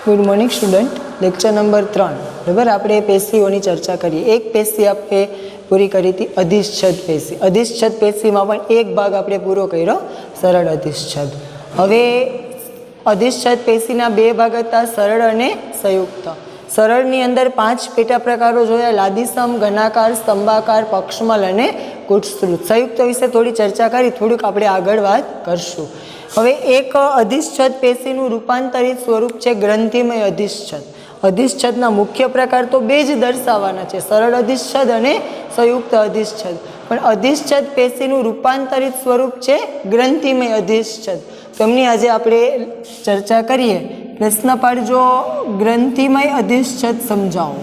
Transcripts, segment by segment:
Good morning student. Lecture number 3 बराबर આપણે પેશીઓની ચર્ચા કરી। એક પેશી આપણે પૂરી કરી હતી અધિચ્છદ પેશી। અધિચ્છદ પેશીમાં પણ એક ભાગ આપણે પૂરો કર્યો, સરળ અધિચ્છદ। હવે અધિચ્છદ પેશીના બે ભાગ હતા, સરળ અને સંયુક્ત। સરળની અંદર 5 પેટા પ્રકારો જોયા, લાદીસમ, ઘનાકાર, સ્તંભાકાર, પક્ષમલ અને કુટસ્ત્રુત। સંયુક્ત વિશે થોડી ચર્ચા કરી, થોડુંક આપણે આગળ વાત કરશું। હવે એક અધિચ્છદ પેશીનું રૂપાંતરિત સ્વરૂપ છે ગ્રંથિમય અધિચ્છદ। અધિચ્છદના મુખ્ય પ્રકાર તો બે જ દર્શાવવાના છે, સરળ અધિચ્છદ અને સંયુક્ત અધિચ્છદ। પણ અધિચ્છદ પેશીનું રૂપાંતરિત સ્વરૂપ છે ગ્રંથિમય અધિચ્છદ। તો એમની આજે આપણે ચર્ચા કરીએ। પ્રશ્ન પાડજો, ગ્રંથિમય અધિચ્છદ સમજાવો।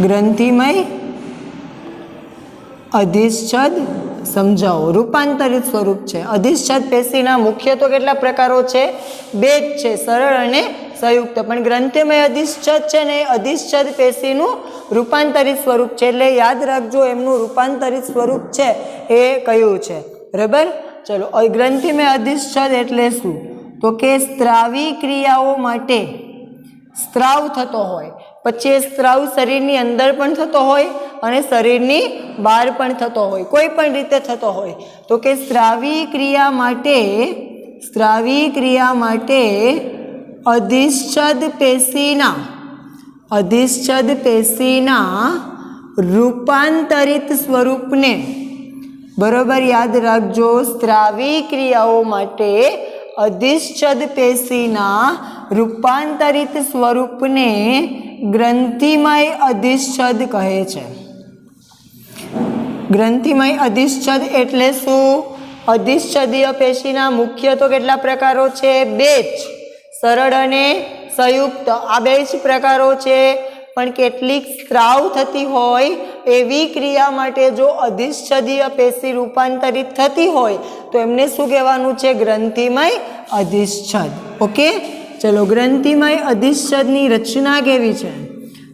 ગ્રંથિમય અધિચ્છદ સમજાવો। રૂપાંતરિત સ્વરૂપ છે અધિચ્છદ પેશીના મુખ્ય તો કેટલા પ્રકારો છે? બે જ છે, સરળ અને સંયુક્ત। પણ ગ્રંથિમય અધિચ્છદ છે ને અધિચ્છદ પેશીનું રૂપાંતરિત સ્વરૂપ છે, એટલે યાદ રાખજો એમનું રૂપાંતરિત સ્વરૂપ છે એ કયું છે, બરાબર? ચલો, ગ્રંથિમય અધિચ્છદ એટલે શું? તો કે સ્ત્રાવી ક્રિયાઓ માટે સ્ત્રાવ થતો હોય, પછી એ સ્ત્રાવ શરીરની અંદર પણ થતો હોય અને શરીરની બહાર પણ થતો હોય, કોઈ પણ રીતે થતો હોય। તો કે સ્ત્રાવી ક્રિયા માટે અધિચ્છદ પેશીના રૂપાંતરિત સ્વરૂપને, બરોબર યાદ રાખજો, સ્ત્રાવી ક્રિયાઓ માટે અધિચ્છદ પેશીના રૂપાંતરિત સ્વરૂપને ગ્રંથિમય અધિચ્છદ કહે છે। ગ્રંથિમય અધિચ્છદ એટલે શું? અધિચ્છદીય પેશીના મુખ્ય તો કેટલા પ્રકારો છે? બે જ, સરળ અને સંયુક્ત, આ બે જ પ્રકારો છે। પણ કેટલીક સ્ત્રાવ થતી હોય એવી ક્રિયા માટે જો અધિચ્છદીય પેશી રૂપાંતરિત થતી હોય તો એમને શું કહેવાનું છે? ગ્રંથિમય અધિચ્છદ। ઓકે, ચલો, ગ્રંથિમય અધિચ્છદની રચના કેવી છે?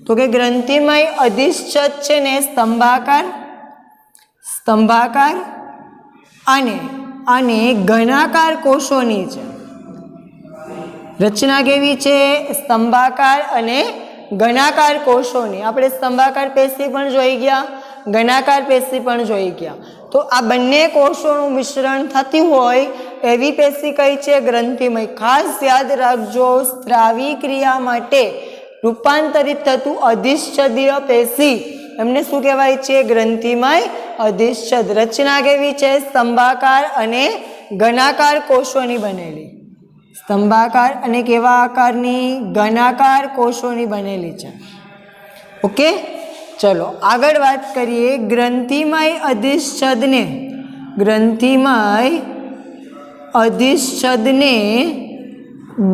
તો કે ગ્રંથિમય અધિચ્છદ છે ને સ્તંભાકાર અને ઘનાકાર કોષોની છે। રચના કેવી છે? સ્તંભાકાર અને ઘનાકાર કોષોની। આપણે સ્તંભાકાર પેશી પણ જોઈ ગયા, ઘનાકાર પેશી પણ જોઈ ગયા। તો આ બંને કોષોનું મિશ્રણ થતું હોય એવી પેશી કઈ છે? ગ્રંથિમય। ખાસ યાદ રાખજો, સ્ત્રાવી ક્રિયા માટે રૂપાંતરિત થતું અધિચ્છદીય પેશી એમને શું કહેવાય છે? ગ્રંથિમય અધિચ્છદ। રચના કેવી છે? સ્તંભાકાર અને ઘનાકાર કોષોની બનેલી। સ્તંભાકાર અને કેવા આકારની? ઘનાકાર કોષોની બનેલી છે। ઓકે, ચલો આગળ વાત કરીએ। ગ્રંથિમય અધિચ્છદને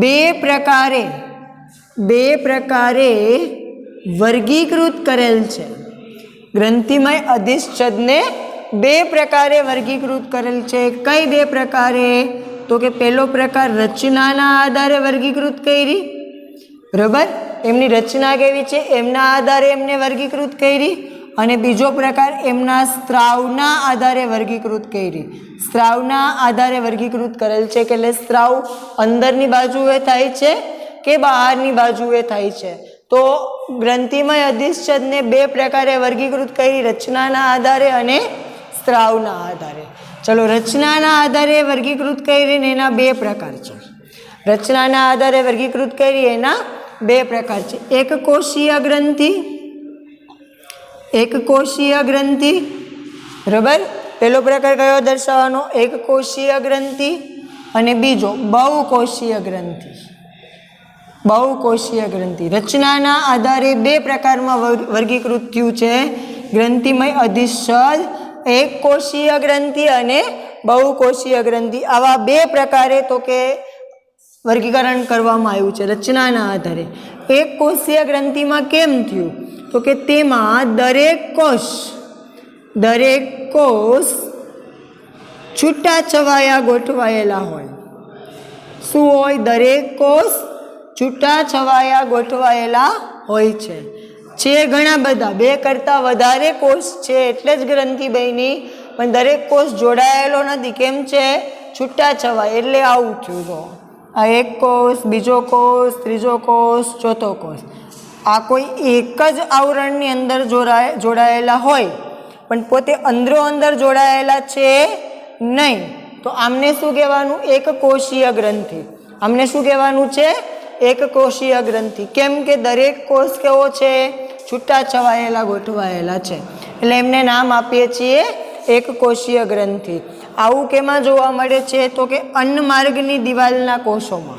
બે પ્રકારે વર્ગીકૃત કરેલ છે। ગ્રંથિમય અધિચ્છદને બે પ્રકારે વર્ગીકૃત કરેલ છે। કઈ બે પ્રકારે? તો કે પહેલો પ્રકાર રચનાના આધારે વર્ગીકૃત કરી, બરાબર? એમની રચના કેવી છે એમના આધારે એમને વર્ગીકૃત કરી। અને બીજો પ્રકાર એમના સ્ત્રાવના આધારે વર્ગીકૃત કરી। સ્ત્રાવના આધારે વર્ગીકૃત કરેલ છે કે એટલે સ્ત્રાવ અંદરની બાજુએ થાય છે કે બહારની બાજુએ થાય છે। તો ગ્રંથિમય અધિચ્છદને બે પ્રકારે વર્ગીકૃત કરી, રચનાના આધારે અને સ્ત્રાવના આધારે। ચલો, રચનાના આધારે વર્ગીકૃત કરીને એના બે પ્રકાર છે। રચનાના આધારે વર્ગીકૃત કરી એના બે પ્રકાર છે, એકકોષીય ગ્રંથિ, બરાબર? પહેલો પ્રકાર કયો દર્શાવવાનો? એકકોષીય ગ્રંથિ। અને બીજો બહુકોષીય ગ્રંથિ। રચનાના આધારે બે પ્રકારમાં વર્ગીકૃત થયું છે ગ્રંથિમય અધિચ્છદ, એકકોષીય ગ્રંથિ અને બહુકોષીય ગ્રંથિ। આવા બે પ્રકારે તો કે વર્ગીકરણ કરવામાં આવ્યું છે રચનાના આધારે। એકકોષીય ગ્રંથિમાં કેમ થયું? તો કે તેમાં દરેક કોષ છૂટાછવાયા ગોઠવાયેલા હોય। શું હોય? દરેક કોષ છૂટાછવાયા ગોઠવાયેલા હોય છે। ઘણા બધા, બે કરતાં વધારે કોષ છે એટલે જ ગ્રંથિ બની, પણ દરેક કોષ જોડાયેલો નથી। કેમ છે? છૂટાછવાય, એટલે આવું થયું। आ एक कोष, बीजो कोष, त्रीजो कोष, चौथो कोष। आ कोई एक ज आवरणनी अंदर जोड़ायेला होय पण पोते अंदरो अंदर जोड़ायेला छे नहीं, तो आमने शुं कहेवानुं? एक कोषीय ग्रंथि। आमने शुं कहेवानुं छे? एक कोषीय ग्रंथि। केम के दरेक कोष केवो छे? छूटा छवायेला गोठवायेला छे, એટલે એમને નામ આપીએ છીએ એક કોષીય ગ્રંથિ। આવું કેમાં જોવા મળે છે? તો કે અન્નમાર્ગની દિવાલના કોષોમાં।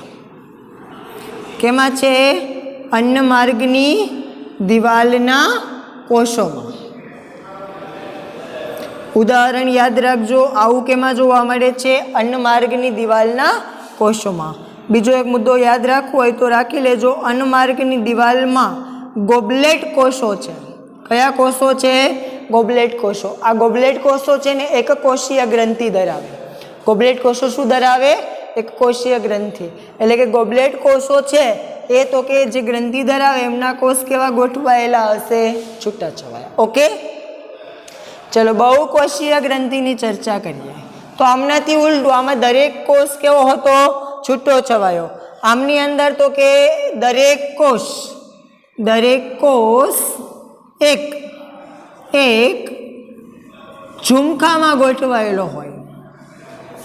કેમાં છે? અન્નમાર્ગની દિવાલના કોષોમાં। ઉદાહરણ યાદ રાખજો, આવું કેમાં જોવા મળે છે? અન્નમાર્ગની દિવાલના કોષોમાં। બીજો એક મુદ્દો યાદ રાખવો હોય તો રાખી લેજો, અન્નમાર્ગની દિવાલમાં ગોબલેટ કોષો છે। કયા કોષો છે? ગોબલેટ કોષો। આ ગોબલેટ કોષો છે ને એક કોષીય ગ્રંથિ ધરાવે। ગોબલેટ કોષો શું ધરાવે? એક કોષીય ગ્રંથિ। એટલે કે ગોબલેટ કોષો છે એ તો કે જે ગ્રંથિ ધરાવે એમના કોષ કેવા ગોઠવાયેલા હશે? છૂટા છવાયા। ઓકે, चलो बहुकोषीय ग्रंथिनी चर्चा करिए। तो आमनाथी उलटू, आमां दरेक कोष केवो हतो? छूटो छवायो। आमनी अंदर तो के दरेक कोष एक झुमखामां गोठवायेलो होय।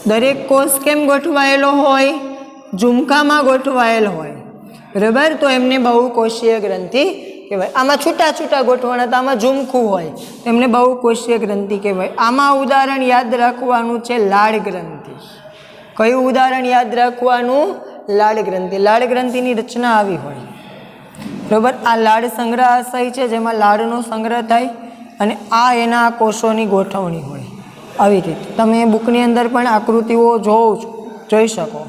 दरेक कोष केम गोठवायेलो होय? झुमखामां गोठवायेलो होय, बराबर। तो एमने बहुकोषीय ग्रंथि कहेवाय। आमां छूटा छूटा गोठवण हता, आमां झुमखुं होय, एमने बहुकोषीय ग्रंथि कहेवाय। आमां उदाहरण याद राखवानुं छे लाड़ ग्रंथि। कयुं उदाहरण याद राखवानुं? लाड़ ग्रंथि। लाड़ ग्रंथिनी रचना आवी होय, बराबर। आ लाड़ संग्रहाशय छे जेमां लाड़नो संग्रह थाय अने आ एना कोषोनी गोठवणी होय। આવી રીતે તમે બુકની અંદર પણ આકૃતિઓ જોઈ શકો,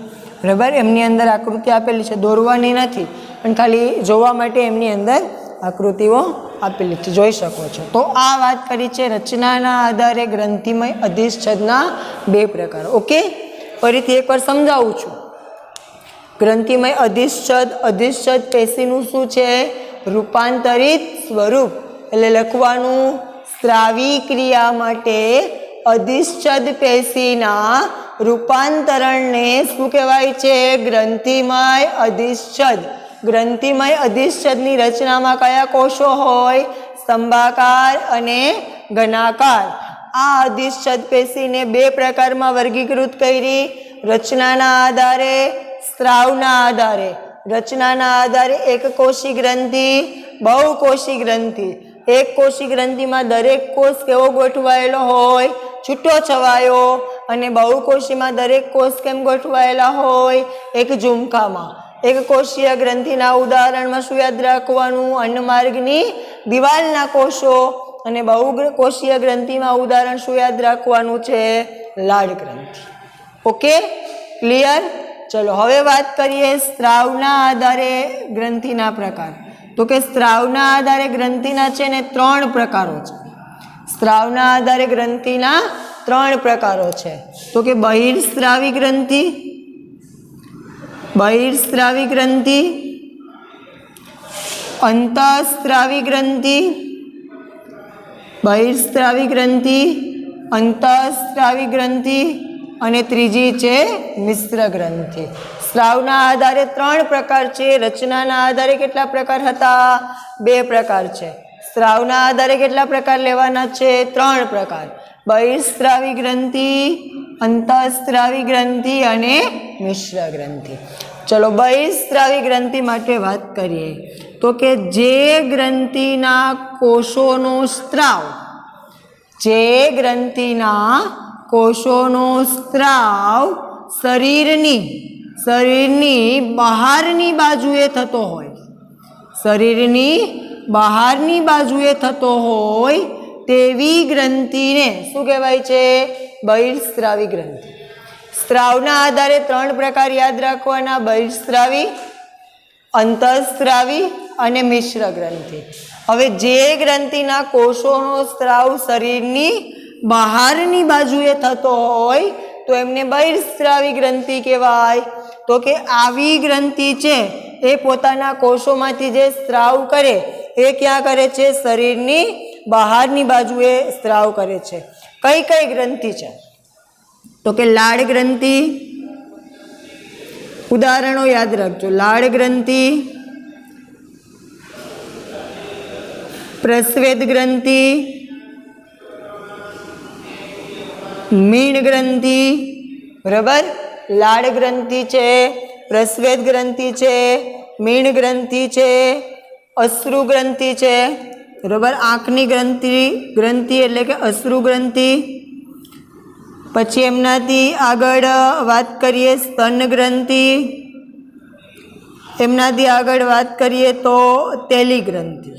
બરાબર। એમની અંદર આકૃતિ આપેલી છે, દોરવાની નથી પણ ખાલી જોવા માટે એમની અંદર આકૃતિઓ આપેલી છે, જોઈ શકો છો। તો આ વાત કરી છે રચનાના આધારે ગ્રંથિમય અધિચ્છદના બે પ્રકાર। ઓકે, ફરીથી એકવાર સમજાવું છું। ગ્રંથિમય અધિચ્છદ પેશીનું શું છે? રૂપાંતરિત સ્વરૂપ। એટલે લખવાનું સ્ત્રાવી ક્રિયા માટે અધિચ્છદ પેશીના રૂપાંતરણને શું કહેવાય છે? ગ્રંથિમય અધિચ્છદ। ગ્રંથિમય અધિચ્છદની રચનામાં કયા કોષો હોય? સ્તંભાકાર અને ઘનાકાર। આ અધિચ્છદ પેશીને બે પ્રકારમાં વર્ગીકૃત કરી, રચનાના આધારે, સ્ત્રાવના આધારે। રચનાના આધારે એક કોષી ગ્રંથિ, બહુકોષી ગ્રંથિ। એક કોષી ગ્રંથિમાં દરેક કોષ કેવો ગોઠવાયેલો હોય? છૂટો છવાયો। અને બહુકોષીમાં દરેક કોષ કેમ ગોઠવાયેલા હોય? એક ઝુમખામાં। એક કોષીય ગ્રંથિના ઉદાહરણમાં શું યાદ રાખવાનું? અન્નમાર્ગની દિવાલના કોષો। અને બહુકોષીય ગ્રંથિમાં ઉદાહરણ શું યાદ રાખવાનું છે? લાડ ગ્રંથિ। Okay, clear? ચલો હવે વાત કરીએ સ્ત્રાવના આધારે ગ્રંથિના પ્રકાર। તો કે સ્ત્રાવના આધારે ગ્રંથિના છે ને 3 પ્રકારો છે। સ્ત્રાવના આધારે ગ્રંથિના 3 પ્રકારો છે। તો કે બહિર્સ્ત્રાવી ગ્રંથિ, અંતઃસ્ત્રાવી ગ્રંથિ, અંતઃસ્ત્રાવી ગ્રંથિ અને ત્રીજી છે મિશ્ર ગ્રંથિ। સ્ત્રાવના આધારે 3 પ્રકાર છે। રચનાના આધારે કેટલા પ્રકાર હતા? 2 પ્રકાર છે। સ્ત્રાવના આધારે કેટલા પ્રકાર લેવાના છે? 3 પ્રકાર। બહિર્સ્ત્રાવી ગ્રંથિ, અંતઃસ્ત્રાવી ગ્રંથિ અને મિશ્ર ગ્રંથિ। ચલો બહિર્સ્ત્રાવી ગ્રંથિ માટે વાત કરીએ તો કે જે ગ્રંથિના કોષોનો સ્ત્રાવ, શરીરની બહારની બાજુએ થતો હોય, તેવી ગ્રંથિને શું કહેવાય છે? બહિર્સ્ત્રાવી ગ્રંથિ। સ્ત્રાવના આધારે 3 પ્રકાર યાદ રાખવાના: બહિર્સ્ત્રાવી, અંતઃસ્ત્રાવી અને મિશ્ર ગ્રંથિ। હવે જે ગ્રંથિના કોષોનો સ્ત્રાવ શરીરની બહારની બાજુએ થતો હોય તો એમને બહિર્સ્ત્રાવી ગ્રંથિ કહેવાય। તો કે આવી ગ્રંથિ છે એ પોતાના કોષોમાંથી જે સ્ત્રાવ કરે એ ક્યાં કરે છે? શરીરની બહારની બાજુએ સ્ત્રાવ કરે છે। કઈ ગ્રંથિ છે? તો કે લાળ ગ્રંથિ, ઉદાહરણો યાદ રાખજો. લાળ ગ્રંથિ, પ્રસ્વેદ ગ્રંથિ, મીણ ગ્રંથિ. બરાબર, લાળ ગ્રંથિ છે, પ્રસ્વેદ ગ્રંથિ છે, મીણ ગ્રંથિ છે, અશ્રુ ગ્રંથિ છે. બરાબર, આંખની ગ્રંથિ એટલે કે અશ્રુ ગ્રંથિ. પછી એમનાથી આગળ વાત કરીએ સ્તન ગ્રંથિ. એમનાથી આગળ વાત કરીએ તો તેલી ગ્રંથિ.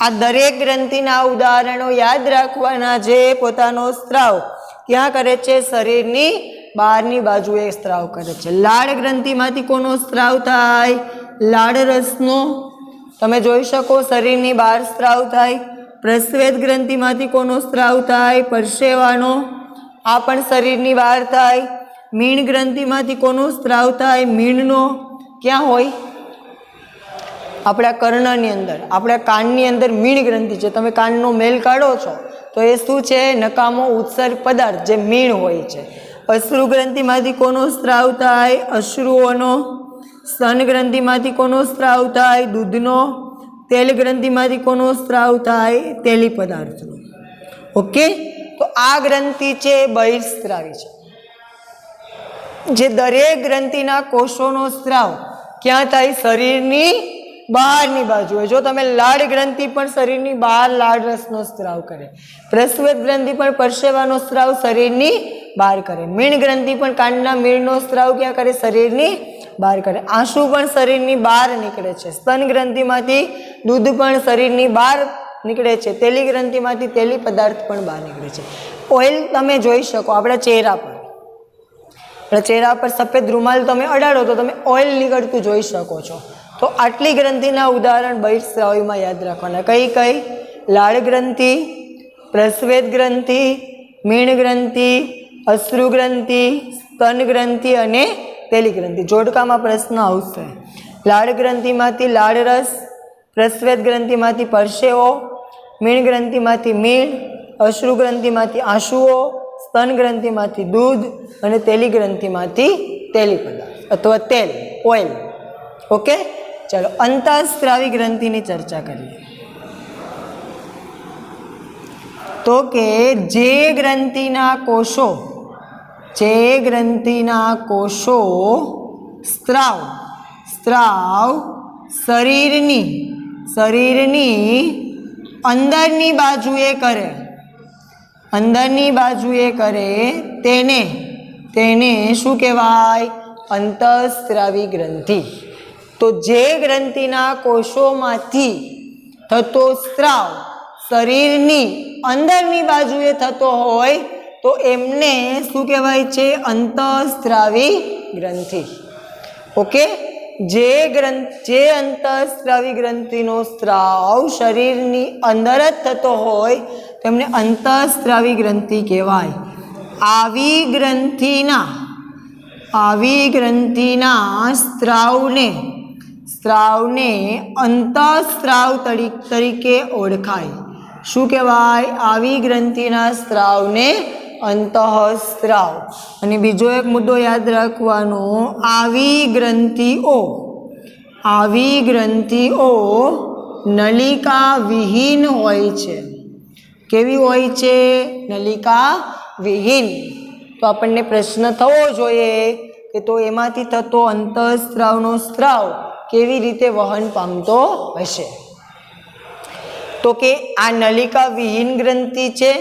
આ દરેક ગ્રંથિના ઉદાહરણો યાદ રાખવાના. જે પોતાનો સ્ત્રાવ ક્યાં કરે છે? શરીરની બહારની બાજુએ સ્ત્રાવ કરે છે. લાળ ગ્રંથિમાંથી કોનો સ્ત્રાવ થાય? લાળ રસનો. તમે જોઈ શકો શરીરની બહાર સ્ત્રાવ થાય. પ્રસ્વેદ ગ્રંથિમાંથી કોનો સ્ત્રાવ થાય? પરસેવાનો. આ પણ શરીરની બહાર થાય. મીણ ગ્રંથિમાંથી કોનો સ્ત્રાવ થાય? મીણનો. ક્યાં હોય? આપણા કર્ણની અંદર, આપણા કાનની અંદર મીણ ગ્રંથિ છે. તમે કાનનો મેલ કાઢો છો તો એ શું છે? નકામો ઉત્સર્ગ પદાર્થ જે મીણ હોય છે. અશ્રુ ગ્રંથિમાંથી કોનો સ્ત્રાવ થાય? અશ્રુઓનો. સ્તન ગ્રંથિમાંથી કોનો સ્ત્રાવ થાય? દૂધનો. તેલ ગ્રંથિમાંથી કોનો સ્ત્રાવ થાય? તેલી પદાર્થનો. ઓકે, તો આ ગ્રંથિ છે બહિર્સ્ત્રાવી છે. જે દરેક ગ્રંથિના કોષોનો સ્ત્રાવ ક્યાં થાય? શરીરની બહારની બાજુએ. જો તમે લાળ ગ્રંથિ પણ શરીરની બહાર લાળ રસનો સ્ત્રાવ કરે. પ્રસ્વેદ ગ્રંથિ પણ પરસેવાનો સ્ત્રાવ શરીરની બહાર કરે. મીણ ગ્રંથિ પણ કાનના મીણનો સ્ત્રાવ ક્યાં કરે? શરીરની બહાર કરે. આંસુ પણ શરીરની બહાર નીકળે છે. સ્તન ગ્રંથિમાંથી દૂધ પણ શરીરની બહાર નીકળે છે. તેલી ગ્રંથિમાંથી તેલી પદાર્થ પણ બહાર નીકળે છે. ઓઇલ તમે જોઈ શકો આપણા ચહેરા પર. આપણા ચહેરા પર સફેદ રૂમાલ તમે અડાડો તો તમે ઓઇલ નીકળતું જોઈ શકો છો. તો આટલી ગ્રંથિના ઉદાહરણ બહિર્સ્રાવીમાં યાદ રાખવાના. કઈ કઈ? લાળ ગ્રંથિ, પ્રસ્વેદ ગ્રંથિ, મીણ ગ્રંથિ, અશ્રુ ગ્રંથિ, સ્તન ગ્રંથિ અને તેલી ગ્રંથિ. જોડકામાં પ્રશ્ન આવશે. લાળ ગ્રંથિમાંથી લાળ રસ, પ્રસ્વેદ ગ્રંથિમાંથી પરસેવો, મીણ ગ્રંથિમાંથી મીણ, અશ્રુ ગ્રંથિમાંથી આંસુઓ, સ્તન ગ્રંથિમાંથી દૂધ અને તેલી ગ્રંથિમાંથી તેલી પદાર્થ અથવા તેલ, ઓઇલ. ઓકે, ચાલો અંતઃસ્ત્રાવી ગ્રંથિની ચર્ચા કરીએ. તો કે જે ગ્રંથિના કોષો સ્ત્રાવ શરીરની અંદરની બાજુએ કરે તેને શું કહેવાય? અંતઃસ્ત્રાવી ગ્રંથિ. તો જે ગ્રંથિના કોષોમાંથી થતો સ્ત્રાવ શરીરની અંદરની બાજુએ થતો હોય તો એમને શું કહેવાય છે? અંતઃસ્ત્રાવી ગ્રંથિ. ઓકે, જે અંતઃસ્ત્રાવી ગ્રંથિનો સ્ત્રાવ શરીરની અંદર જ થતો હોય તેમને અંતઃસ્ત્રાવી ગ્રંથિ કહેવાય. આવી ગ્રંથિના સ્ત્રાવને અંતઃસ્ત્રાવ તરીકે ઓળખાય. શું કહેવાય? આવી ગ્રંથિના સ્ત્રાવને અંતઃસ્ત્રાવ. અને બીજો એક મુદ્દો યાદ રાખવાનો. આવી ગ્રંથિઓ નલિકા વિહીન હોય છે. કેવી હોય છે? નલિકા વિહીન. તો આપણને પ્રશ્ન થવો જોઈએ કે તો એમાંથી થતો અંતઃસ્ત્રાવનો સ્ત્રાવ કેવી રીતે વહન પામતો હશે? તો કે આ નલિકા વિહીન ગ્રંથિ છે.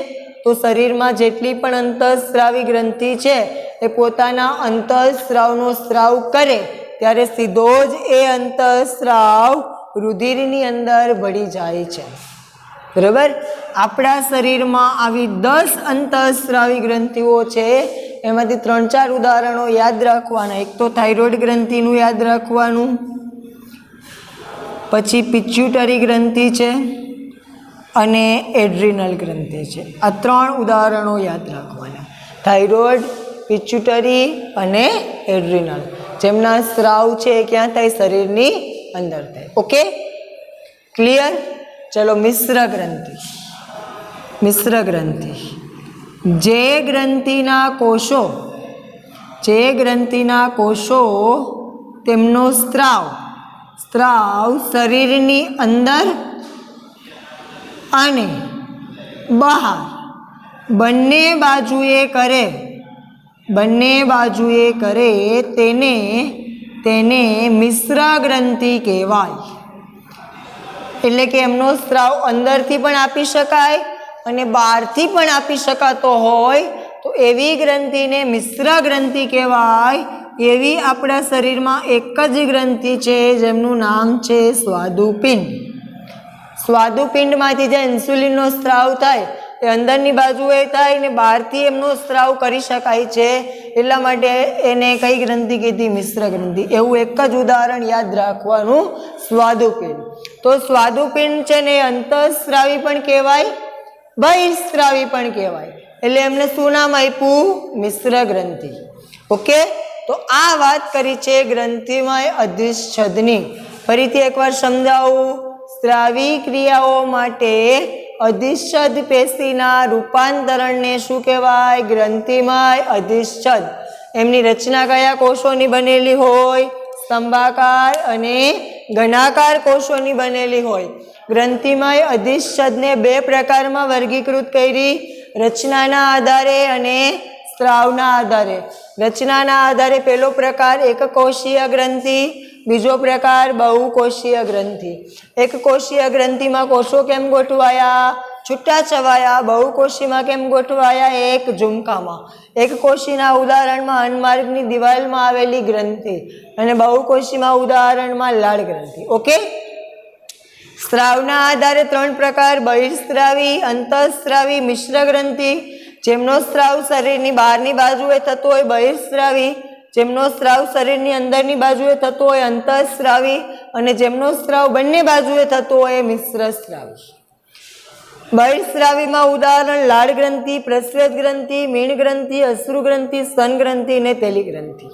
તો શરીરમાં જેટલી પણ અંતઃસ્ત્રાવી ગ્રંથિ છે એ પોતાના અંતઃસ્ત્રાવનો સ્ત્રાવ કરે ત્યારે સીધો જ એ અંતઃસ્ત્રાવ રુધિરની અંદર ભળી જાય છે. બરાબર, આપણા શરીરમાં આવી 10 અંતઃસ્ત્રાવી ગ્રંથિઓ છે. એમાંથી 3-4 ઉદાહરણો યાદ રાખવાના. એક તો થાઇરોઇડ ગ્રંથિનું યાદ રાખવાનું, પછી પિચ્યુટરી ગ્રંથિ છે અને એડ્રિનલ ગ્રંથિ છે. આ 3 ઉદાહરણો યાદ રાખવાના. થાઇરોઇડ, પિચ્યુટરી અને એડ્રિનલ, જેમના સ્ત્રાવ છે એ ક્યાં થાય? શરીરની અંદર થાય. Okay, clear? ચલો મિશ્ર ગ્રંથિ. જે ગ્રંથિના કોષો જે ગ્રંથિના કોષો તેમનો સ્ત્રાવ શરીરની અંદર અને બહાર બંને બાજુએ કરે તેને મિશ્ર ગ્રંથિ કહેવાય. એટલે કે એમનો સ્ત્રાવ અંદરથી પણ આપી શકાય અને બહારથી પણ આપી શકાતો હોય તો એવી ગ્રંથિને મિશ્ર ગ્રંથિ કહેવાય. એવી આપણા શરીરમાં એક જ ગ્રંથિ છે જેમનું નામ છે સ્વાદુપિંડ. સ્વાદુપિંડમાંથી જે ઇન્સ્યુલિનનો સ્ત્રાવ થાય એ અંદરની બાજુએ થાય ને બહારથી એમનો સ્ત્રાવ કરી શકાય છે. એટલા માટે એને કઈ ગ્રંથિ કીધી? મિશ્ર ગ્રંથિ. એવું એક જ ઉદાહરણ યાદ રાખવાનું, સ્વાદુપિંડ. તો સ્વાદુપિંડ છે ને અંતઃસ્રાવી પણ કહેવાય, બહિઃસ્રાવી પણ કહેવાય. એટલે એમને શું નામ આપ્યું? મિશ્ર ગ્રંથિ. ઓકે, તો આ વાત કરી છે ગ્રંથિમય અધિચ્છદની. ફરીથી એકવાર સમજાવું. સ્ત્રાવી ક્રિયાઓ માટે અધિચ્છદ પેશીના રૂપાંતરણને શું કહેવાય? ગ્રંથિમય અધિચ્છદ. એમની રચના કયા કોષોની બનેલી હોય? સ્તંભાકાર અને ઘનાકાર કોષોની બનેલી હોય. ગ્રંથિમય અધિચ્છદને બે પ્રકારમાં વર્ગીકૃત કરી, રચનાના આધારે અને સ્ત્રાવના આધારે. રચનાના આધારે પહેલો પ્રકાર એકકોષીય ગ્રંથિ, બીજો પ્રકાર બહુકોષીય ગ્રંથિ. એકકોષીય ગ્રંથિમાં કોષો કેમ ગોઠવાયા? છૂટા છવાયા. બહુકોષીમાં કેમ ગોઠવાયા? એક ઝુમકામાં. એકકોષીના ઉદાહરણમાં અન્નમાર્ગની દિવાલમાં આવેલી ગ્રંથિ અને બહુકોષીમાં ઉદાહરણમાં લાળ ગ્રંથિ. ઓકે, સ્ત્રાવના આધારે ત્રણ પ્રકાર: બહિઃસ્રાવી, અંતઃસ્રાવી, મિશ્ર ગ્રંથિ. જેમનો સ્ત્રાવ શરીરની બહારની બાજુએ થતો હોય બહિઃસ્રાવી, જેમનો સ્ત્રાવ શરીરની અંદરની બાજુએ થતો હોય અંતઃસ્રાવી, અને જેમનો સ્ત્રાવ બંને બાજુએ થતો હોય મિશ્ર સ્રાવી. બહિઃસ્રાવીમાં ઉદાહરણ લાળ ગ્રંથિ, પ્રસ્વેદ ગ્રંથિ, મીણ ગ્રંથિ, અશ્રુ ગ્રંથિ, સ્તન ગ્રંથિ અને તેલી ગ્રંથિ.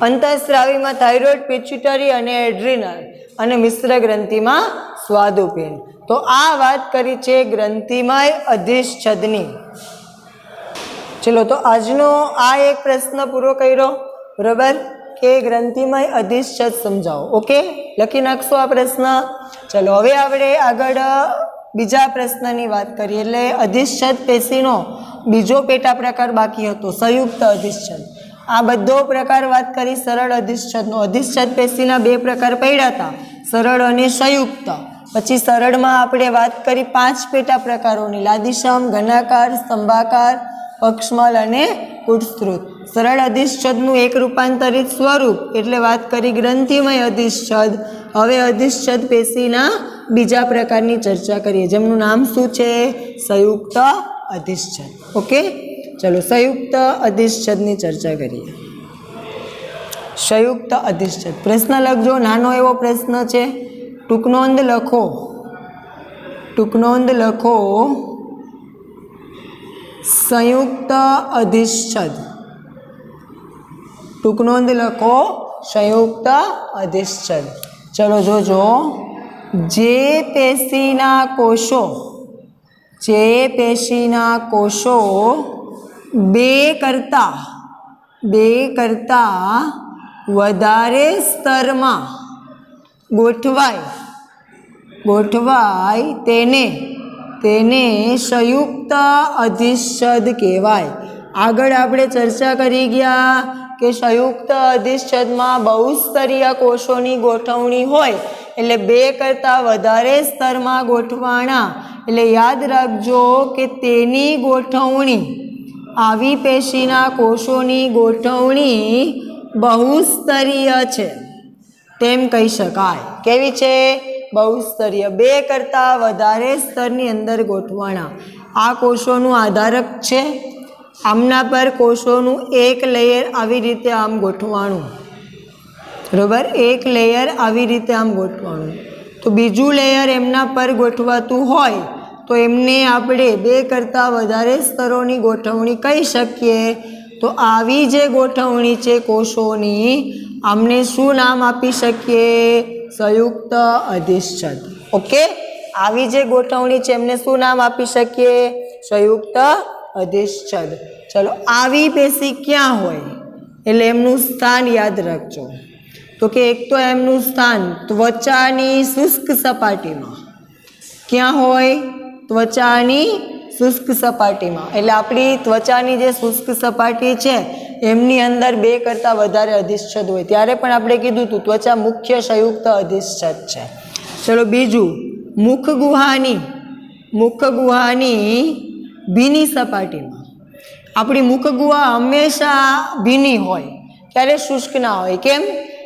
અંતઃસ્રાવીમાં થાઇરોઇડ, પિટ્યુટરી અને એડ્રિનલ, અને મિશ્ર ગ્રંથિમાં સ્વાદુપિંડ. તો આ વાત કરી છે ગ્રંથિમય અધિચ્છદની. ચલો, તો આજનો આ એક પ્રશ્ન પૂરો કર્યો, બરોબર, કે ગ્રંથિમય અધિચ્છદ સમજાવો. ઓકે, લખી નાખશો આ પ્રશ્ન. ચલો, હવે આપણે આગળ બીજા પ્રશ્નની વાત કરીએ. એટલે અધિચ્છદ પેશીનો બીજો પેટા પ્રકાર બાકી હતો, સંયુક્ત અધિચ્છદ. આ બધો પ્રકાર વાત કરી સરળ અધિચ્છદનો. અધિચ્છદ પેશીના બે પ્રકાર પડ્યા હતા, સરળ અને સંયુક્ત. પછી સરળમાં આપણે વાત કરી 5 પેટા પ્રકારોની: લાદીસમ, ઘનાકાર, સ્તંભાકાર, પક્ષમલ અને કુટસ્ત્રુત. સરળ અધિચ્છદનું એક રૂપાંતરિત સ્વરૂપ એટલે વાત કરી ગ્રંથિમય અધિચ્છદ. હવે અધિચ્છદ પેશીના બીજા પ્રકારની ચર્ચા કરીએ, જેમનું નામ શું છે? સંયુક્ત અધિચ્છદ. ઓકે, ચલો સંયુક્ત અધિચ્છદની ચર્ચા કરીએ. સંયુક્ત અધિચ્છદ. પ્રશ્ન લખજો, નાનો એવો પ્રશ્ન છે, ટૂંકનોંધ લખો. સંયુક્ત અધિચ્છદ. ટૂંકનોંધ લખો, સંયુક્ત અધિચ્છદ. ચલો જોજો. જે પેશીના કોષો બે કરતા વધારે સ્તરમાં ગોઠવાય તેને સંયુક્ત અધિચ્છદ કહેવાય. આગળ આપણે ચર્ચા કરી ગયા કે સંયુક્ત અધિચ્છદમાં બહુસ્તરીય કોષોની ગોઠવણી હોય, એટલે બે કરતાં વધારે સ્તરમાં ગોઠવાણા. એટલે યાદ રાખજો કે તેની ગોઠવણી, આવી પેશીના કોષોની ગોઠવણી બહુસ્તરીય છે તેમ કહી શકાય. કેવી છે? બહુસ્તરીય. બે કરતાં વધારે સ્તરની અંદર ગોઠવાણા. આ કોષોનું આધારક છે. આમના પર કોષોનું એક લેયર આવી રીતે આમ ગોઠવાણું, બરોબર, એક લેયર આવી રીતે આમ ગોઠવાણું. તો બીજું લેયર એમના પર ગોઠવાતું હોય તો એમને આપણે બે કરતાં વધારે સ્તરોની ગોઠવણી કહી શકીએ. તો આવી જે ગોઠવણી છે કોષોની, આમને શું નામ આપી શકીએ? સંયુક્ત અધિચ્છદ. ઓકે, આવી જે ગોઠવણી છે એમને શું નામ આપી શકીએ? સંયુક્ત અધિચ્છદ. ચલો, આવી પેશી ક્યાં હોય? એટલે એમનું સ્થાન યાદ રાખજો. તો કે એક તો એમનું સ્થાન ત્વચાની શુષ્ક સપાટીમાં. ક્યાં હોય? ત્વચાની શુષ્ક સપાટીમાં. એટલે આપણી ત્વચાની જે શુષ્ક સપાટી છે એમની અંદર 2 કરતાં વધારે અધિચ્છદ હોય. ત્યારે પણ આપણે કીધું હતું ત્વચા મુખ્ય સંયુક્ત અધિચ્છદ છે. ચલો બીજું, મુખગુહાની ભીની સપાટીમાં. આપણી મુખગુહા હંમેશા ભીની હોય, ક્યારે શુષ્ક ના હોય. કેમ?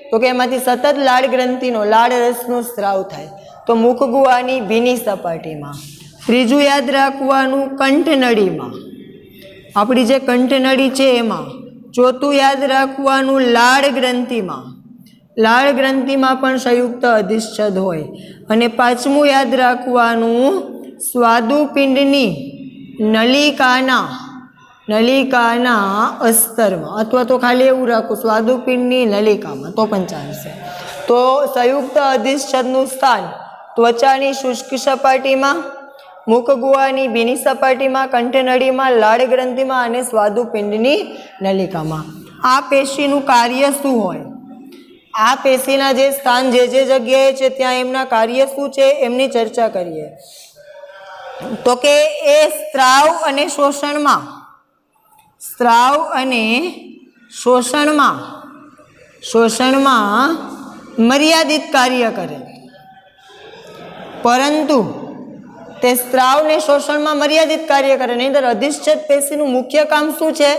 તો કે એમાંથી સતત લાળ ગ્રંથિનો લાળ રસનો સ્ત્રાવ થાય. તો મુખગુહાની ભીની સપાટીમાં. ત્રીજું યાદ રાખવાનું, કંઠનળીમાં. આપણી જે કંઠનળી છે એમાં. ચોથું યાદ રાખવાનું, લાળ ગ્રંથિમાં. લાળ ગ્રંથિમાં પણ સંયુક્ત અધિચ્છદ હોય. અને પાંચમું યાદ રાખવાનું, સ્વાદુપિંડની નલિકાના અસ્તરમાં, અથવા તો ખાલી એવું રાખું સ્વાદુપિંડની નલિકામાં તો પણ ચાલશે. તો સંયુક્ત અધિચ્છદનું સ્થાન ત્વચાની શુષ્ક સપાટીમાં, મુખગુહાની ભીની સપાટીમાં, કંઠનળીમાં, લાળ ગ્રંથિમાં અને સ્વાદુપિંડની નલિકામાં. આ પેશીનું કાર્ય શું હોય? આ પેશીના જે સ્થાન જે જગ્યાએ છે ત્યાં એમના કાર્ય શું છે એમની ચર્ચા કરીએ. તો કે એ સ્ત્રાવ અને શોષણમાં મર્યાદિત કાર્ય કરે. પરંતુ તે સ્ત્રાવ ને શોષણમાં મર્યાદિત કાર્ય કરે. નહીંતર અધિચ્છદ પેશીનું મુખ્ય કામ શું છે?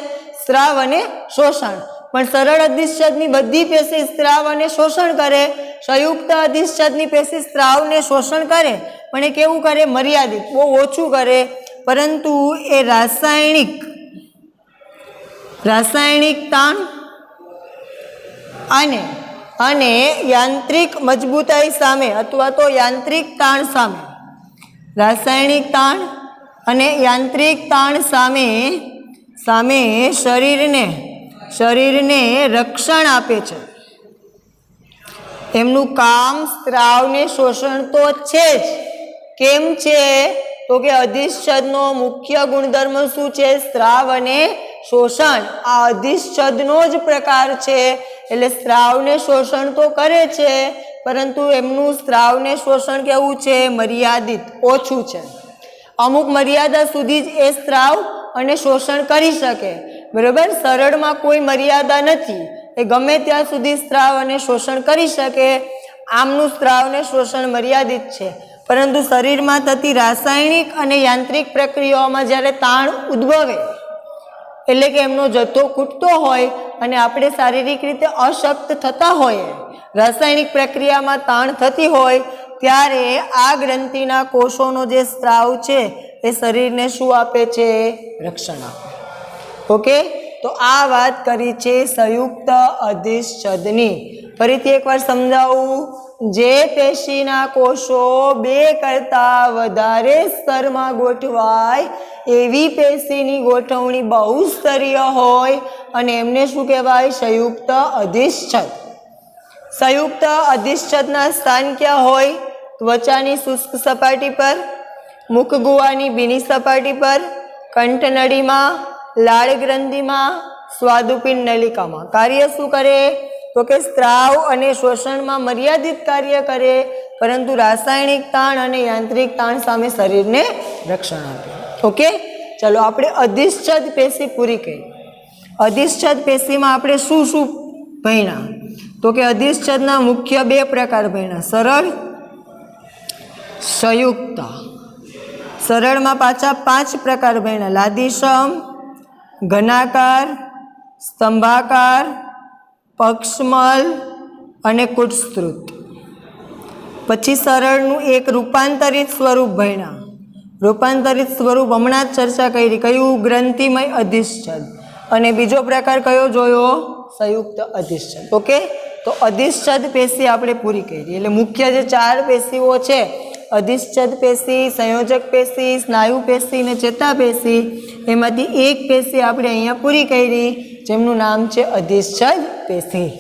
સ્ત્રાવ અને શોષણ. પણ સરળ અધિચ્છદની બધી પેશી સ્ત્રાવ અને શોષણ કરે. સંયુક્ત અધિચ્છદની પેશી સ્ત્રાવ ને શોષણ કરે, પણ એ કેવું કરે? મર્યાદિત, બહુ ઓછું કરે. પરંતુ એ રાસાયણિક તાણ અને યાંત્રિક મજબૂતાઈ સામે અથવા તો યાંત્રિક તાણ સામે, રાસાયણિક તાણ અને યાંત્રિક તાણ સામે શરીરને રક્ષણ આપે છે. એમનું કામ સ્ત્રાવને શોષણ તો છે જ. કેમ છે? તો કે અધિચ્છદનો મુખ્ય ગુણધર્મ શું છે? સ્ત્રાવ અને શોષણ. આ અધિચ્છદનો જ પ્રકાર છે. એટલે સ્ત્રાવને શોષણ તો કરે છે, પરંતુ એમનું સ્ત્રાવને શોષણ કેવું છે? મર્યાદિત, ઓછું છે. અમુક મર્યાદા સુધી જ એ સ્ત્રાવ અને શોષણ કરી શકે. બરાબર? સરળમાં કોઈ મર્યાદા નથી, એ ગમે ત્યાં સુધી સ્ત્રાવ અને શોષણ કરી શકે. આમનું સ્ત્રાવ અને શોષણ મર્યાદિત છે. પરંતુ શરીરમાં થતી રાસાયણિક અને યાંત્રિક પ્રક્રિયાઓમાં જ્યારે તાણ ઉદ્ભવે, એટલે કે એમનો જથ્થો ખૂટતો હોય અને આપણે શારીરિક રીતે અશક્ત થતા હોઈએ, રાસાયણિક પ્રક્રિયામાં તાણ થતી હોય, ત્યારે આ ગ્રંથિના કોષોનો જે સ્ત્રાવ છે એ શરીરને શું આપે છે? રક્ષણ આપે. ઓકે, તો આ વાત કરી છે સંયુક્ત અધિચ્છદની. ફરીથી એકવાર સમજાવું. જે પેશીના કોષો 2 કરતાં વધારે સ્તરમાં ગોઠવાય એવી પેશીની ગોઠવણી બહુસ્તરીય હોય અને એમને શું કહેવાય? સંયુક્ત અધિચ્છદ. સંયુક્ત અધિચ્છદના સ્થાન ક્યાં હોય? ત્વચાની શુષ્ક સપાટી પર, મુખગુહાની ભીની સપાટી પર, કંઠનળીમાં, લાળ ગ્રંથિમાં, સ્વાદુપિંડ નલિકામાં. કાર્ય શું કરે? તો કે સ્ત્રાવ અને શોષણમાં મર્યાદિત કાર્ય કરે, પરંતુ રાસાયણિક તાણ અને યાંત્રિક તાણ સામે શરીરને રક્ષણ આપે. ઓકે, ચલો આપણે અધિચ્છદ પેશી પૂરી કરી. અધિચ્છદ પેશીમાં આપણે શું ભણ્યા? તો કે અધિચ્છદના મુખ્ય 2 પ્રકાર ભણ્યા, સરળ, સંયુક્ત. સરળમાં પાછા 5 પ્રકાર ભણ્યા, લાદીસમ, ઘનાકાર, સ્તંભાકાર, પક્ષમલ અને કુટસ્ત્રુત. પછી સરળનું એક રૂપાંતરિત સ્વરૂપ ભણ્યા. રૂપાંતરિત સ્વરૂપ હમણાં જ ચર્ચા કરી. કયું? ગ્રંથિમય અધિચ્છદ. અને બીજો પ્રકાર કયો જોયો? સંયુક્ત અધિચ્છદ. ઓકે, તો અધિચ્છદ પેશી આપણે પૂરી કરી. એટલે મુખ્ય જે 4 પેશીઓ છે, અધિચ્છદ પેશી, સંયોજક પેશી, સ્નાયુ પેશી અને ચેતાપેશી, એમાંથી એક પેશી આપણે અહીંયા પૂરી કરી, જેમનું નામ છે અધિચ્છદ પેશી.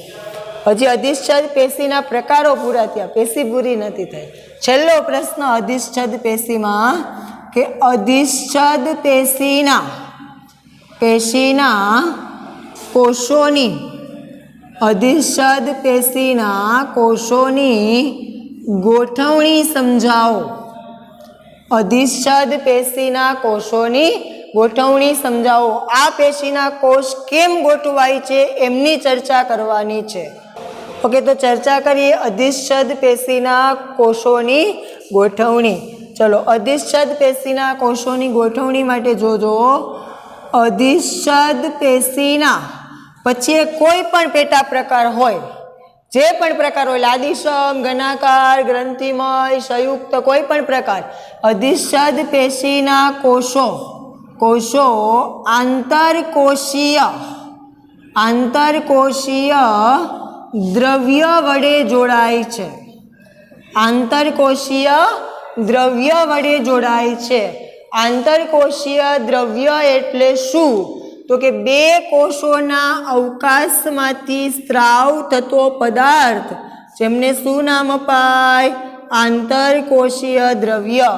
હજી અધિચ્છદ પેશીના પ્રકારો પૂરા થયા, પેશી પૂરી નથી થઈ. છેલ્લો પ્રશ્ન અધિચ્છદ પેશીમાં કે અધિચ્છદ પેશીના કોષોની અધિચ્છદ પેશીના કોષોની ગોઠવણી સમજાવો. અધિચ્છદ પેશીના કોષોની ગોઠવણી સમજાવો. આ પેશીના કોષ કેમ ગોઠવાય છે એમની ચર્ચા કરવાની છે. ઓકે, તો ચર્ચા કરીએ અધિચ્છદ પેશીના કોષોની ગોઠવણી. ચલો, અધિચ્છદ પેશીના કોષોની ગોઠવણી માટે જોજો. અધિચ્છદ પેશીના પછી કોઈ પણ પેટા પ્રકાર હોય, જે પણ પ્રકાર હોય, લાદીસમ, ઘનાકાર, ગ્રંથિમય, સંયુક્ત, કોઈ પણ પ્રકાર, અધિચ્છદ પેશીના કોષો આંતરકોષીય દ્રવ્ય વડે જોડાય છે. આંતરકોષીય દ્રવ્ય વડે જોડાય છે. આંતરકોષીય દ્રવ્ય એટલે શું? તો કે બે કોષોના અવકાશમાંથી સ્ત્રાવ થતો પદાર્થ, જેમને શું નામ અપાય? આંતરકોષીય દ્રવ્ય.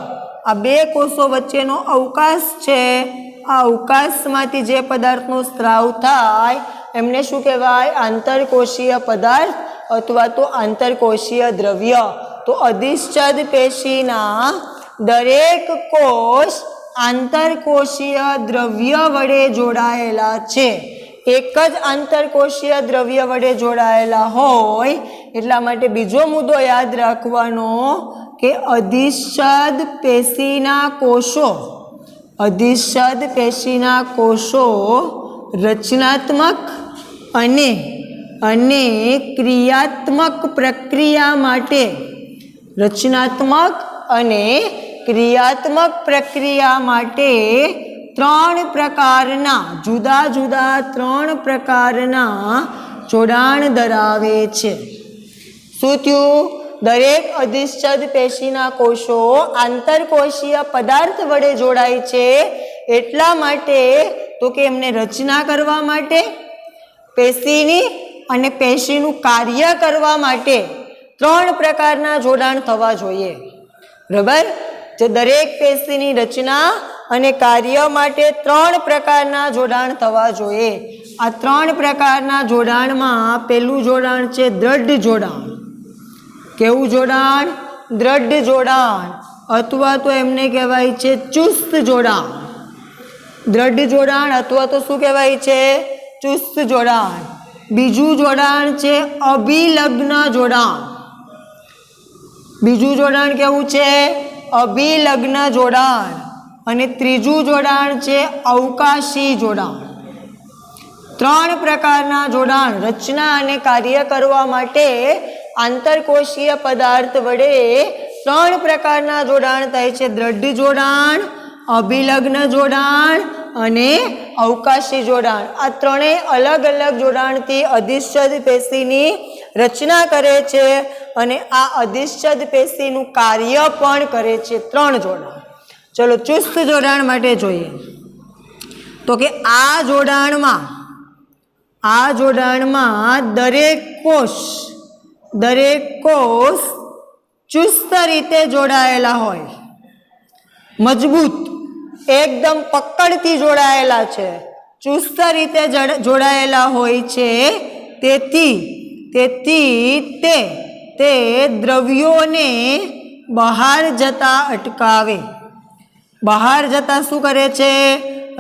આ બે કોષો વચ્ચેનો અવકાશ છે. આ અવકાશમાંથી જે પદાર્થનો સ્ત્રાવ થાય એમને શું કહેવાય? આંતરકોષીય પદાર્થ અથવા તો આંતરકોષીય દ્રવ્ય. તો અધિચ્છદ પેશીના દરેક કોષ આંતરકોષીય દ્રવ્ય વડે જોડાયેલા છે. એક જ આંતરકોષીય દ્રવ્ય વડે જોડાયેલા હોય એટલા માટે બીજો મુદ્દો યાદ રાખવાનો કે અધિચ્છદ પેશીના કોષો રચનાત્મક અને ક્રિયાત્મક પ્રક્રિયા માટે ત્રણ પ્રકારના જુદા જુદા જોડાણ ધરાવે છે. શું થયું? દરેક અધિચ્છદ પેશીના કોષો આંતરકોષીય પદાર્થ વડે જોડાય છે. એટલા માટે તો કે એમને રચના કરવા માટે, પેશીની અને પેશીનું કાર્ય કરવા માટે ત્રણ પ્રકારના જોડાણ થવા જોઈએ. બરાબર? જે દરેક પેશીની રચના અને કાર્ય માટે ત્રણ પ્રકારના જોડાણ થવા જોઈએ. આ ત્રણ પ્રકારના જોડાણમાં પહેલું જોડાણ છે દ્રઢ જોડાણ. કેવું જોડાણ? દ્રઢ જોડાણ, અથવા તો એમને કહેવાય છે ચુસ્ત જોડાણ. દ્રઢ જોડાણ અથવા તો શું કહેવાય છે? ચુસ્ત જોડાણ. બીજું જોડાણ છે અભિલગ્ન જોડાણ. બીજું જોડાણ કેવું છે? અભિલગ્ન જોડાણ. અને ત્રીજું જોડાણ છે અવકાશી જોડાણ. ત્રણ પ્રકારના જોડાણ રચના અને કાર્ય કરવા માટે આંતરકોષીય પદાર્થ વડે ત્રણ પ્રકારના જોડાણ થાય છે: દ્રઢ જોડાણ, અભિલગ્ન જોડાણ અને અવકાશી જોડાણ. આ ત્રણેય અલગ અલગ જોડાણથી અધિચ્છદ પેશીની રચના કરે છે અને આ અધિચ્છદ પેશીનું કાર્ય પણ કરે છે. ત્રણ જોડાણ. ચલો, ચુસ્ત જોડાણ માટે જોઈએ તો કે આ જોડાણમાં દરેક કોષ ચુસ્ત રીતે જોડાયેલા હોય, મજબૂત, એકદમ પકડથી જોડાયેલા છે, ચુસ્ત રીતે જોડાયેલા હોય છે. તેથી તે દ્રવ્યોને બહાર જતા અટકાવે. બહાર જતા શું કરે છે?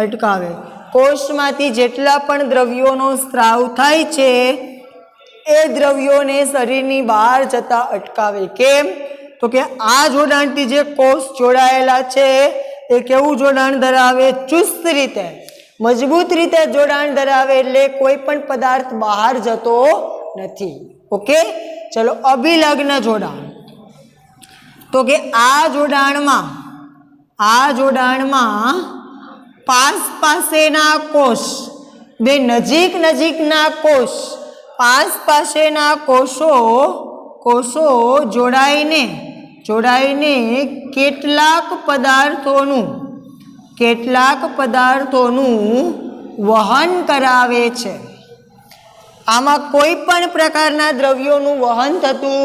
અટકાવે. કોષમાંથી જેટલા પણ દ્રવ્યોનો સ્ત્રાવ થાય છે એ દ્રવ્યોને શરીરની બહાર જતા અટકાવે. કેમ? તો કે આ જોડાણથી જે કોષ જોડાયેલા છે એ કેવું જોડાણ ધરાવે? ચુસ્ત રીતે, મજબૂત રીતે જોડાણ ધરાવે, એટલે કોઈ પણ પદાર્થ બહાર જતો નથી. ઓકે, ચલો, અભિલગ્ન જોડાણ. તો કે આ જોડાણમાં પાસેના કોષ, બે નજીકના કોષ, પાસેના કોષો જોડાઈને કેટલાક પદાર્થોનું વહન કરાવે છે. આમાં કોઈ પણ પ્રકારના દ્રવ્યોનું વહન થતું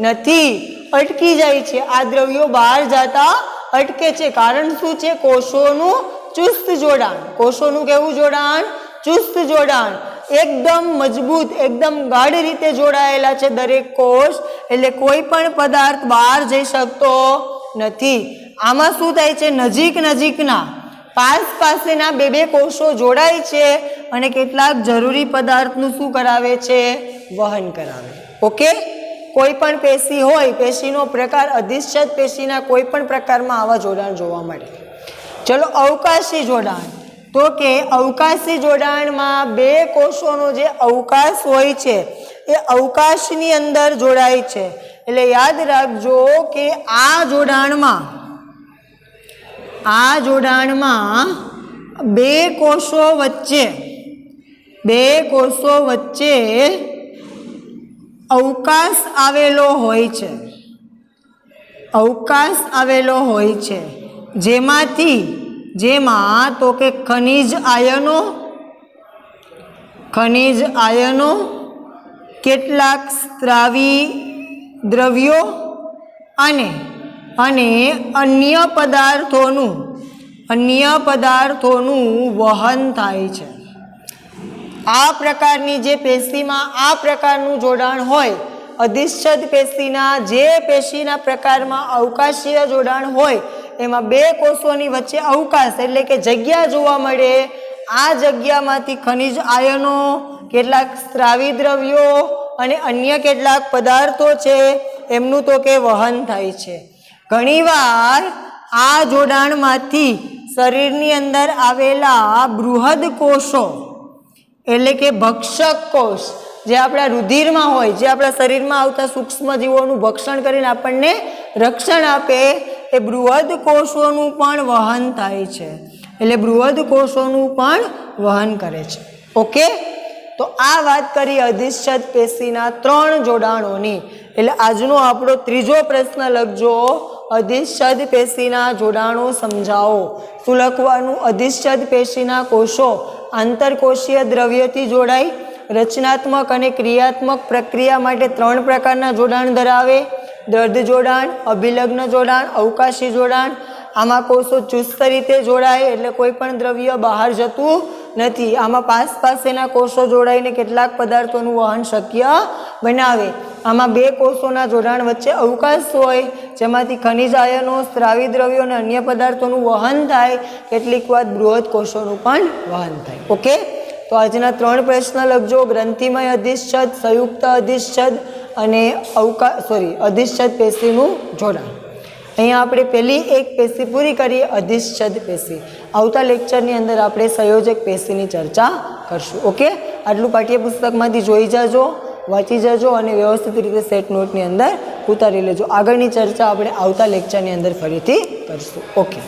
નથી, અટકી જાય છે. આ દ્રવ્યો બહાર જતા અટકે છે. કારણ શું છે? કોષોનું ચુસ્ત જોડાણ. કોષોનું કેવું જોડાણ? ચુસ્ત જોડાણ. એકદમ મજબૂત, એકદમ ગાઢ રીતે જોડાયેલા છે દરેક કોષ, એટલે કોઈ પણ પદાર્થ બહાર જઈ શકતો નથી. આમાં શું થાય છે, નજીક નજીકના પાસેના બે કોષો જોડાય છે અને કેટલાક જરૂરી પદાર્થનું શું કરાવે છે, વહન કરાવે. ઓકે, કોઈ પણ પેશી હોય, પેશીનો પ્રકાર અધિચ્છદ પેશીના કોઈ પણ પ્રકારમાં આવા જોડાણ જોવા મળે. ચલો અવકાશી જોડાણ, તો કે અવકાશી જોડાણમાં બે કોષોનો જે અવકાશ હોય છે એ અવકાશની અંદર જોડાય છે. એટલે યાદ રાખજો કે આ જોડાણમાં બે કોષો વચ્ચે અવકાશ આવેલો હોય છે. જેમાં તો કે ખનિજ આયનો, કેટલાક સ્ત્રાવી દ્રવ્યો અને અન્ય પદાર્થોનું વહન થાય છે. આ પ્રકારની જે પેશીમાં આ પ્રકારનું જોડાણ હોય, અધિચ્છદ પેશીના જે પેશીના પ્રકારમાં અવકાશીય જોડાણ હોય એમાં બે કોષોની વચ્ચે અવકાશ એટલે કે જગ્યા જોવા મળે. આ જગ્યામાંથી ખનિજ આયનો, કેટલાક સ્ત્રાવી દ્રવ્યો અને અન્ય કેટલાક પદાર્થો છે એમનું તો કે વહન થાય છે. ઘણીવાર આ જોડાણમાંથી શરીરની અંદર આવેલા બૃહદ કોષો એટલે કે ભક્ષક કોષ, જે આપણા રુધિરમાં હોય, જે આપણા શરીરમાં આવતા સૂક્ષ્મ જીવોનું ભક્ષણ કરીને આપણને રક્ષણ આપે, એ બૃહદ કોષોનું પણ વહન થાય છે. એટલે બૃહદ કોષોનું પણ વહન કરે છે. ઓકે, તો આ વાત કરી અધિચ્છદ પેશીના 3 જોડાણોની. એટલે આજનો આપણો ત્રીજો પ્રશ્ન લખજો, અધિચ્છદ પેશીના જોડાણો સમજાવો. શું લખવાનું, અધિચ્છદ પેશીના કોષો આંતરકોષીય દ્રવ્યથી જોડાય, રચનાત્મક અને ક્રિયાત્મક પ્રક્રિયા માટે 3 પ્રકારના જોડાણ ધરાવે, દર્દ જોડાણ, અભિલગ્ન જોડાણ, અવકાશી જોડાણ. આમાં કોષો ચુસ્ત રીતે જોડાય એટલે કોઈ પણ દ્રવ્ય બહાર જતું નથી. આમાં પાસેના કોષો જોડાઈને કેટલાક પદાર્થોનું વહન શક્ય બનાવે. આમાં બે કોષોના જોડાણ વચ્ચે અવકાશ હોય, જેમાંથી ખનિજ આયનો, સ્ત્રાવી દ્રવ્યો અને અન્ય પદાર્થોનું વહન થાય. કેટલીક વાર બૃહદ કોષોનું પણ વહન થાય. ઓકે, તો આજના 3 પ્રશ્ન લખજો, ગ્રંથિમય અધિચ્છદ, સંયુક્ત અધિચ્છદ અને અધિચ્છદ પેશીનું જોડાણ. અહીંયા આપણે પહેલી એક પેશી પૂરી કરીએ, અધિચ્છદ પેશી. આવતા લેક્ચરની અંદર આપણે સંયોજક પેશીની ચર્ચા કરશું. ઓકે, આટલું પાઠ્યપુસ્તકમાંથી જોઈ જાજો, વાંચી જાજો અને વ્યવસ્થિત રીતે સેટ નોટની અંદર ઉતારી લેજો. આગળની ચર્ચા આપણે આવતા લેક્ચરની અંદર ફરીથી કરશું. ઓકે.